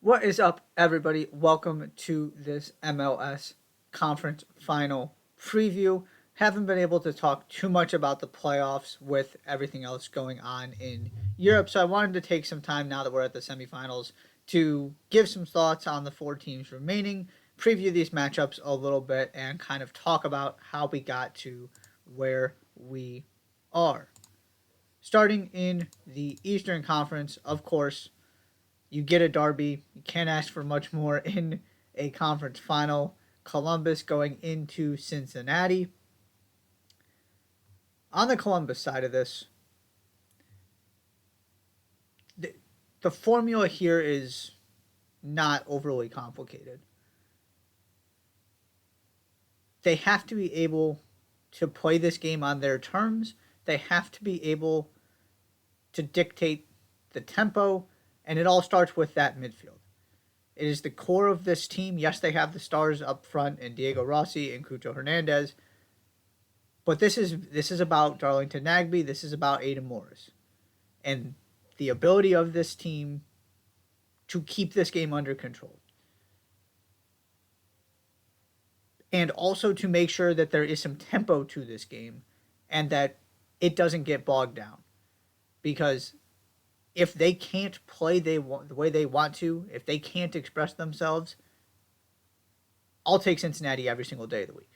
What is up, everybody? Welcome to this MLS conference final preview. Haven't been able to talk too much about the playoffs with everything else going on in Europe, so I wanted to take some time now that we're at the semifinals to give some thoughts on the four teams remaining, preview these matchups a little bit, and kind of talk about how we got to where we are. Starting in the Eastern Conference, of course, you get a derby. You can't ask for much more in a conference final. Columbus going into Cincinnati. On the Columbus side of this, the formula here is not overly complicated. They have to be able to play this game on their terms. They have to be able to dictate the tempo, and it all starts with that midfield. It is the core of this team. Yes, they have the stars up front in Diego Rossi and Cucho Hernandez, but this is about Darlington Nagbe. This is about Aiden Morris, and the ability of this team to keep this game under control, and also to make sure that there is some tempo to this game, and that it doesn't get bogged down, because if they can't play the way they want to, if they can't express themselves, I'll take Cincinnati every single day of the week.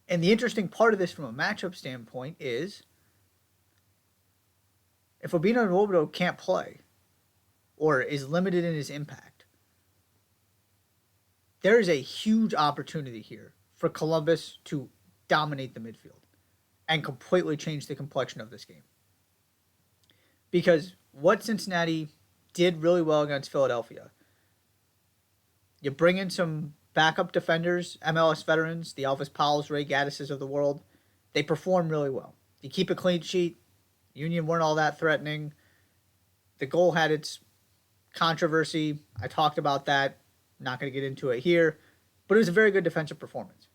And the interesting part of this from a matchup standpoint is if Obina Nwobodo can't play or is limited in his impact, there is a huge opportunity here for Columbus to dominate the midfield and completely change the complexion of this game. Because what Cincinnati did really well against Philadelphia, you bring in some backup defenders, MLS veterans, the Elvis Powells, Ray Gattises of the world. They perform really well. You keep a clean sheet. Union weren't all that threatening. The goal had its controversy. I talked about that. Not going to get into it here. But it was a very good defensive performance.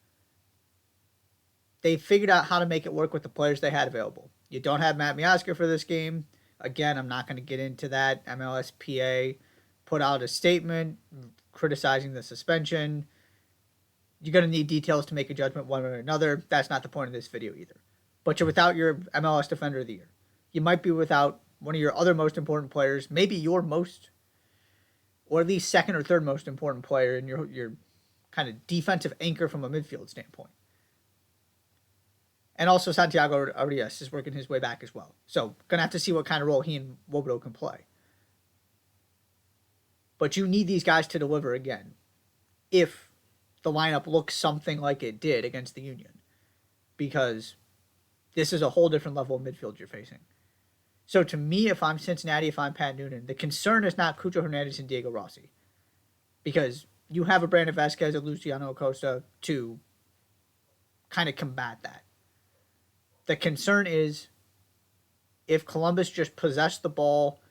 They figured out how to make it work with the players they had available. You don't have Matt Miazga for this game. Again, I'm not going to get into that. MLSPA put out a statement criticizing the suspension. You're going to need details to make a judgment one way or another. That's not the point of this video either. But you're without your MLS Defender of the Year. You might be without one of your other most important players, maybe your most, or at least second or third most important player in your kind of defensive anchor from a midfield standpoint. And also Santiago Arias is working his way back as well. So going to have to see what kind of role he and Nwobodo can play. But you need these guys to deliver again if the lineup looks something like it did against the Union. Because this is a whole different level of midfield you're facing. So to me, if I'm Cincinnati, if I'm Pat Noonan, the concern is not Cucho Hernandez and Diego Rossi. Because you have a Brandon Vasquez and Luciano Acosta to kind of combat that. The concern is if Columbus just possess the ball,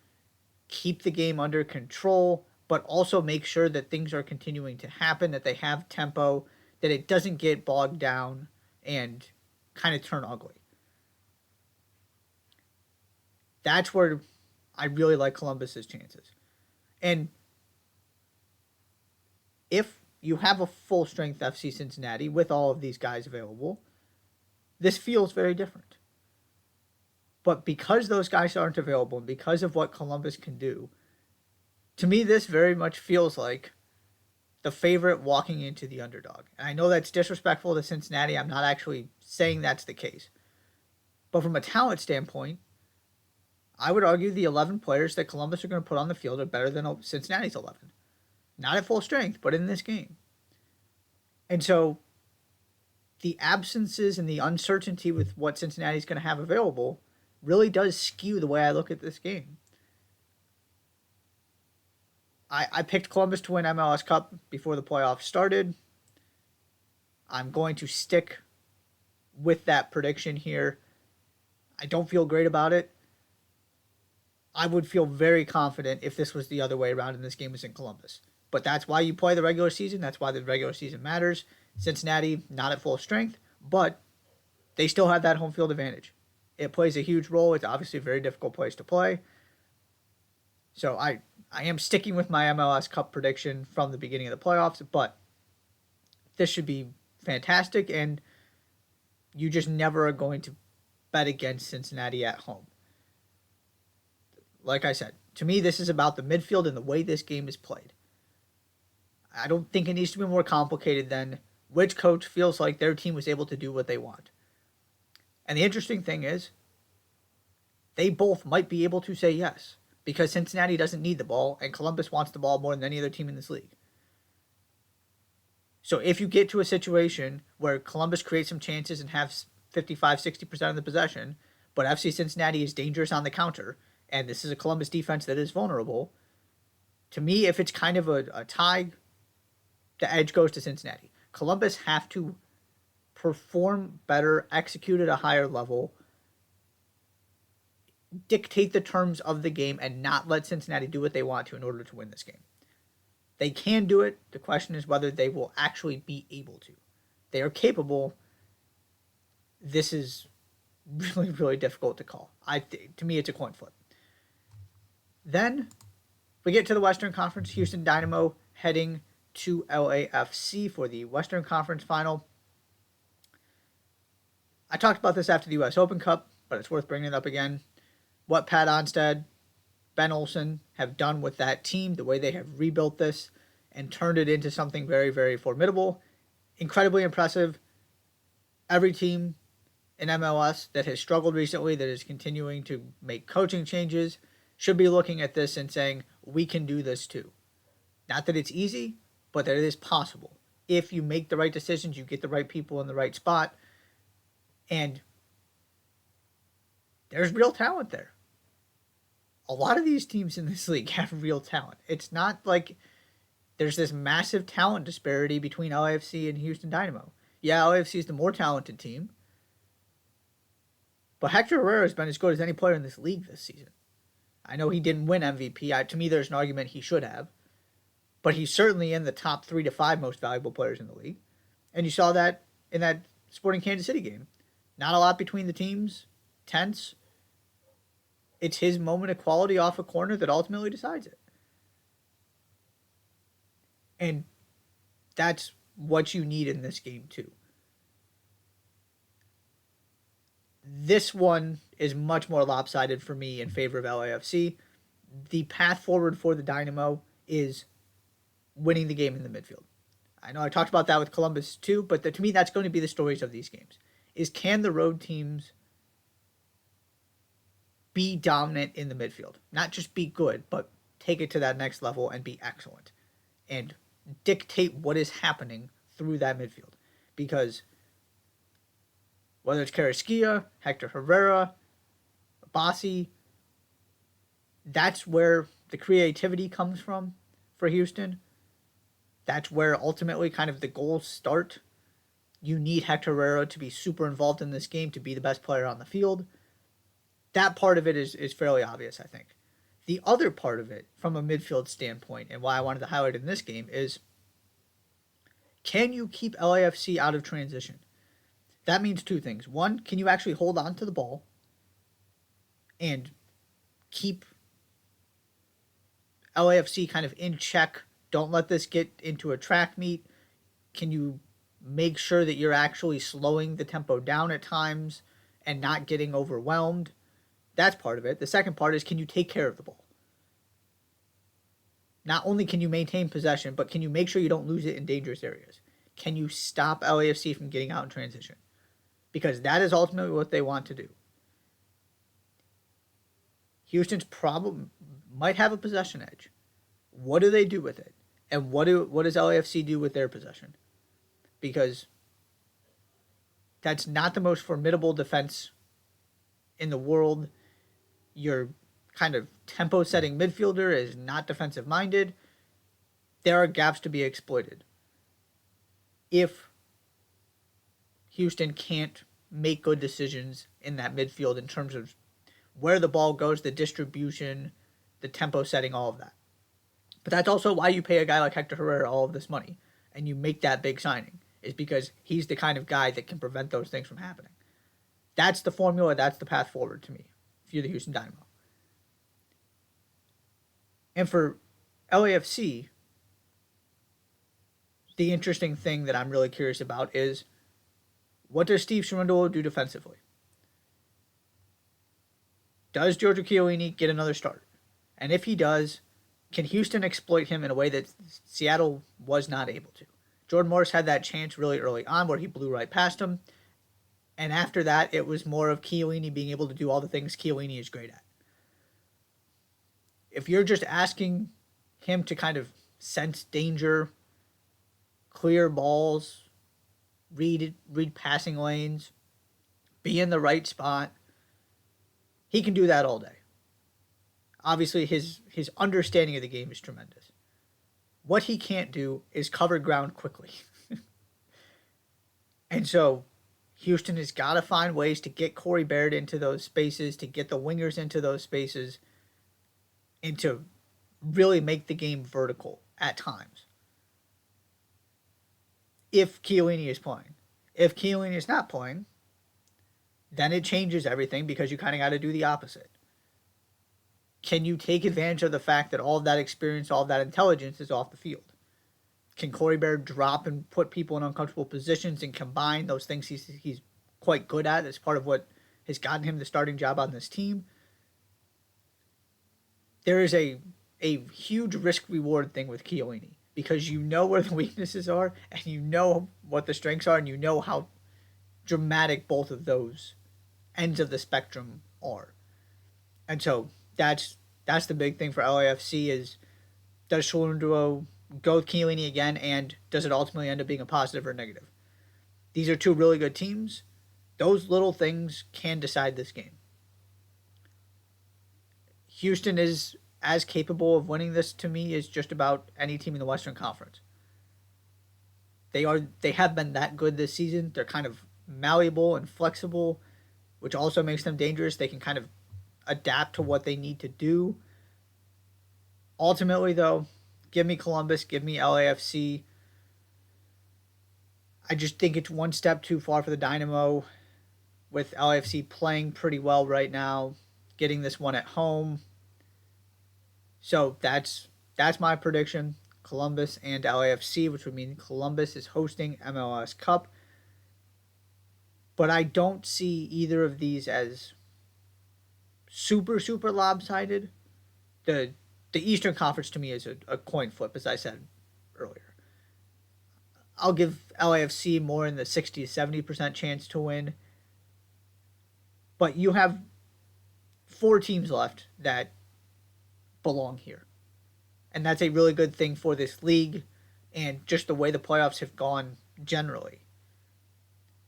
keep the game under control, but also make sure that things are continuing to happen, that they have tempo, that it doesn't get bogged down and kind of turn ugly. That's where I really like Columbus's chances. And if you have a full-strength FC Cincinnati with all of these guys available, this feels very different. But because those guys aren't available and because of what Columbus can do, to me this very much feels like the favorite walking into the underdog. And I know that's disrespectful to Cincinnati. I'm not actually saying that's the case. But from a talent standpoint, I would argue the 11 players that Columbus are going to put on the field are better than Cincinnati's 11. Not at full strength, but in this game. And so the absences and the uncertainty with what Cincinnati's going to have available really does skew the way I look at this game. I picked Columbus to win MLS Cup before the playoffs started. I'm going to stick with that prediction here. I don't feel great about it. I would feel very confident if this was the other way around and this game was in Columbus. But that's why you play the regular season. That's why the regular season matters. Cincinnati, not at full strength, but they still have that home field advantage. It plays a huge role. It's obviously a very difficult place to play. So I am sticking with my MLS Cup prediction from the beginning of the playoffs, but this should be fantastic, and you just never are going to bet against Cincinnati at home. Like I said, to me, this is about the midfield and the way this game is played. I don't think it needs to be more complicated than which coach feels like their team was able to do what they want. And the interesting thing is, they both might be able to say yes, because Cincinnati doesn't need the ball, and Columbus wants the ball more than any other team in this league. So if you get to a situation where Columbus creates some chances and have 55-60% of the possession, but FC Cincinnati is dangerous on the counter, and this is a Columbus defense that is vulnerable, to me, if it's kind of a tie, the edge goes to Cincinnati. Columbus have to perform better, execute at a higher level, dictate the terms of the game, and not let Cincinnati do what they want to in order to win this game. They can do it. The question is whether they will actually be able to. They are capable. This is really, really difficult to call. To me, it's a coin flip. Then we get to the Western Conference. Houston Dynamo heading to LAFC for the Western Conference final. I talked about this after the U.S. Open Cup, but it's worth bringing it up again. What Pat Onstad, Ben Olsen have done with that team, the way they have rebuilt this and turned it into something very, very formidable, incredibly impressive. Every team in MLS that has struggled recently, that is continuing to make coaching changes, should be looking at this and saying, we can do this too. Not that it's easy, but that it is possible. If you make the right decisions, you get the right people in the right spot, and there's real talent there. A lot of these teams in this league have real talent. It's not like there's this massive talent disparity between LAFC and Houston Dynamo. Yeah, LAFC is the more talented team, but Hector Herrera has been as good as any player in this league this season. I know he didn't win MVP. To me, there's an argument he should have, but he's certainly in the top 3 to 5 most valuable players in the league. And you saw that in that Sporting Kansas City game. Not a lot between the teams, tense. It's his moment of quality off a corner that ultimately decides it. And that's what you need in this game too. This one is much more lopsided for me in favor of LAFC. The path forward for the Dynamo is winning the game in the midfield. I know I talked about that with Columbus too, but to me that's going to be the stories of these games. Is can the road teams be dominant in the midfield? Not just be good, but take it to that next level and be excellent. And dictate what is happening through that midfield. Because whether it's Carrasquilla, Hector Herrera, Bassi, that's where the creativity comes from for Houston. That's where ultimately kind of the goals start. You need Hector Herrera to be super involved in this game, to be the best player on the field. That part of it is fairly obvious, I think. The other part of it, from a midfield standpoint, and why I wanted to highlight it in this game, is can you keep LAFC out of transition? That means two things. One, can you actually hold on to the ball and keep LAFC kind of in check? Don't let this get into a track meet. Can you make sure that you're actually slowing the tempo down at times and not getting overwhelmed? That's part of it. The second part is, can you take care of the ball? Not only can you maintain possession, but can you make sure you don't lose it in dangerous areas? Can you stop LAFC from getting out in transition? Because that is ultimately what they want to do. Houston's problem might have a possession edge. What do they do with it? And what does LAFC do with their possession? Because that's not the most formidable defense in the world. Your kind of tempo-setting midfielder is not defensive-minded. There are gaps to be exploited. If Houston can't make good decisions in that midfield in terms of where the ball goes, the distribution, the tempo setting, all of that. But that's also why you pay a guy like Hector Herrera all of this money and you make that big signing, is because he's the kind of guy that can prevent those things from happening. That's the formula. That's the path forward to me if you're the Houston Dynamo. And for LAFC, the interesting thing that I'm really curious about is what does Steve Cherundolo do defensively? Does Giorgio Chiellini get another start? And if he does, can Houston exploit him in a way that Seattle was not able to? Jordan Morris had that chance really early on where he blew right past him. And after that, it was more of Chiellini being able to do all the things Chiellini is great at. If you're just asking him to kind of sense danger, clear balls, read passing lanes, be in the right spot, he can do that all day. Obviously, his understanding of the game is tremendous. What he can't do is cover ground quickly. And so Houston has got to find ways to get Corey Baird into those spaces, to get the wingers into those spaces, and to really make the game vertical at times. If Chiellini is playing. If Chiellini is not playing, then it changes everything because you kind of got to do the opposite. Can you take advantage of the fact that all of that experience, all of that intelligence is off the field? Can Corey Baird drop and put people in uncomfortable positions and combine those things he's quite good at as part of what has gotten him the starting job on this team? There is a huge risk-reward thing with Chiellini because you know where the weaknesses are and you know what the strengths are and you know how dramatic both of those ends of the spectrum are. And so that's the big thing for LAFC is does Cherundolo go with Chiellini again, and does it ultimately end up being a positive or a negative? These are two really good teams. Those little things can decide this game. Houston is as capable of winning this to me as just about any team in the Western Conference. They have been that good this season. They're kind of malleable and flexible, which also makes them dangerous. They can kind of adapt to what they need to do. Ultimately, though, give me Columbus, give me LAFC. I just think it's one step too far for the Dynamo, with LAFC playing pretty well right now, getting this one at home. So that's my prediction. Columbus and LAFC, which would mean Columbus is hosting MLS Cup. But I don't see either of these as super, super lopsided. The Eastern Conference to me is a coin flip, as I said earlier. I'll give LAFC more in the 60 to 70% chance to win. But you have 4 teams left that belong here. And that's a really good thing for this league and just the way the playoffs have gone generally.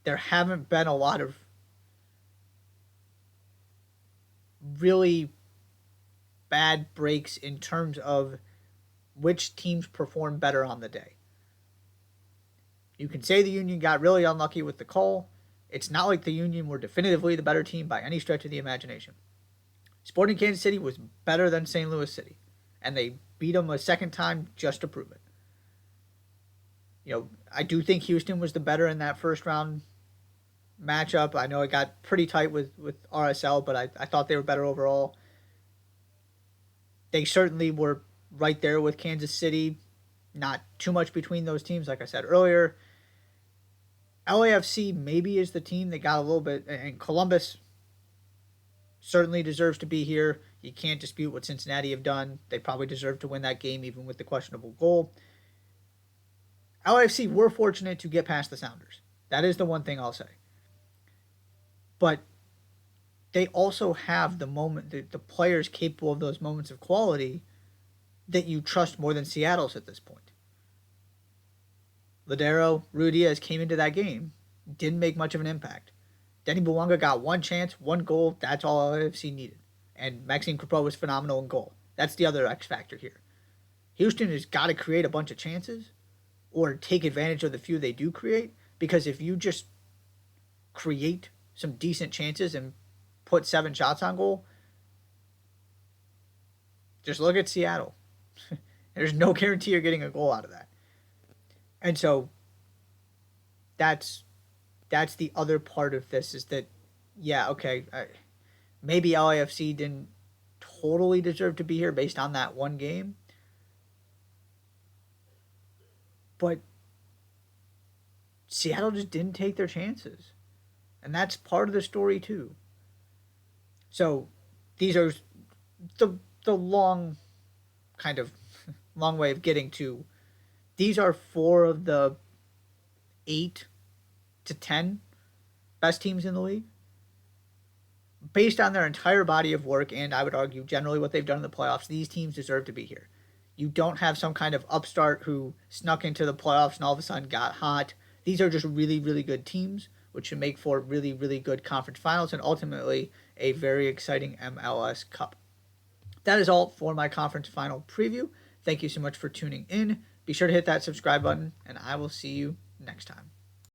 There haven't been a lot of really bad breaks in terms of which teams perform better on the day. You can say the Union got really unlucky with the call. It's not like the Union were definitively the better team by any stretch of the imagination. Sporting Kansas City was better than St. Louis City, and they beat them a second time just to prove it. You know, I do think Houston was the better in that first round matchup. I know it got pretty tight with RSL, but I thought they were better overall. They certainly were right there with Kansas City. Not too much between those teams, like I said earlier. LAFC maybe is the team that got a little bit, and Columbus certainly deserves to be here. You can't dispute what Cincinnati have done. They probably deserve to win that game, even with the questionable goal. LAFC were fortunate to get past the Sounders. That is the one thing I'll say. But they also have the players capable of those moments of quality that you trust more than Seattle's at this point. Ladero, Ruidiaz came into that game, didn't make much of an impact. Denny Bouanga got one chance, one goal, that's all LAFC needed. And Maxime Crepeau was phenomenal in goal. That's the other X factor here. Houston has got to create a bunch of chances or take advantage of the few they do create, because if you just create some decent chances and put 7 shots on goal, just look at Seattle. There's no guarantee you're getting a goal out of that. And so that's the other part of this is that, yeah, okay, maybe LAFC didn't totally deserve to be here based on that one game. But Seattle just didn't take their chances. And that's part of the story too. So these are the long kind of long way of getting to these are 4 of the 8 to 10 best teams in the league. Based on their entire body of work, and I would argue generally what they've done in the playoffs, these teams deserve to be here. You don't have some kind of upstart who snuck into the playoffs and all of a sudden got hot. These are just really, really good teams, which should make for really, really good conference finals and ultimately a very exciting MLS Cup. That is all for my conference final preview. Thank you so much for tuning in. Be sure to hit that subscribe button, and I will see you next time.